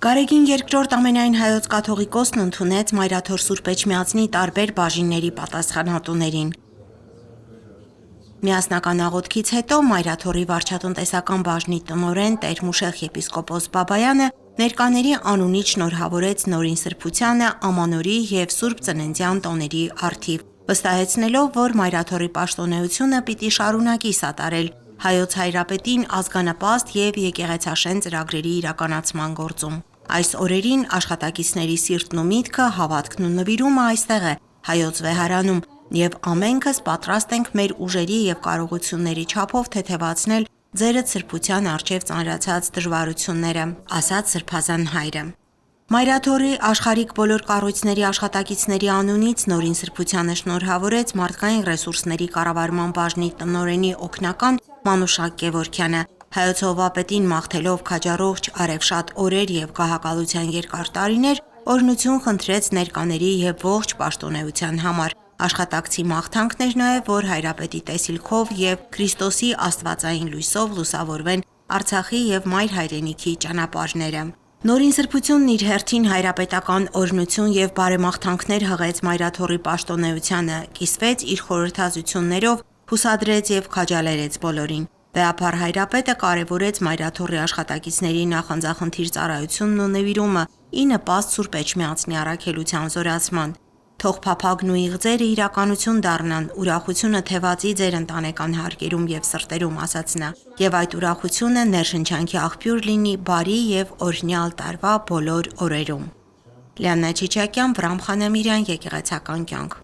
Գարեգին երկրորդ ամենայն հայոց կաթողիկոսն ընդունեց Մայրաթոր Սուրբ Էջմիածնի տարբեր բաժինների պատասխանատուներին։ Միասնական աղոթքից հետո Մայրաթորի վարչատնտեսական բաժնի տնօրեն Տեր Մուշեղ եպիսկոպոս Բաբայանը ներկաների անունից շնորհավորեց Նորին Սրբությանը Ամանորի և Սուրբ Ծննդյան տոների առթիվ, վստահեցնելով, որ Մայրաթորի պաշտոնեությունը պիտի շարունակի սատարել Հայոց Հայրապետին ազգանպաստ և եկեղեցաշեն ծրագրերի իրականացման գործում։ Այս օրերին աշխատակիցների սիրտն ու միտքը, հավատքն ու նվիրումը այստեղ է Հայոց վեհարանում, և ամենքս պատրաստ ենք մեր ուժերի և կարողությունների չափով թեթևացնել ձերդ սրբության առջև ծանրացած դժվարությունները, ասաց Սրբազան հայրը։ Մայրաթորի աշխարհիկ բոլոր կառույցների աշխատակիցների անունից Նորին Սրբությանը շնորհավորեց մարդկային ռեսուրսների կառավարման բաժնի տնօրենի օգնական Մանուշակ Գևորգյանը, Հայոց Հովվապետին մաղթելով քաջառողջ արևշատ օրեր և գահակալության երկար տարիներ, օրհնություն խնդրեց ներկաների և ողջ պաշտոնեության համար։ Աշխատակցի մաղթանքն էր նաև, որ Հայրապետի տեսիլքով և Քրիստոսի աստվածային լույսով լուսավորվեն Արցախի և Մայր հայրենիքի ճանապարհները։ Նորին Սրբությունն իր հերթին հայրապետական օրհնություն և բարեմաղթանքներ հղեց Մայրաթորի պաշտոնեությանը, կիսվեց իր խորհրդածություններով, հուսադրեց և քաջալերեց բոլորին։ Վեհափառ Հայրապետը կարևորեց Մայրաթորի աշխատակիցների նախանձախնդիր ծառայությունն ու նվիրումը՝ ի նպաստ Սուրբ Էջմիածնի առաքելության զորացման։ Թող փափագն ու իղձերը իրականություն դառնան, ուրախությունը թևածի ձեր ընտանեկան հարկերում և սրտերում, ասաց նա, և այդ ուրախությունը ներշնչանքի աղբյուր լինի բարի և օրհնյալ տարվա բոլոր օրերում։ Լիաննա Չիչակյան, Վրամ Խանամիրյան, Եկեղեցական կյանք։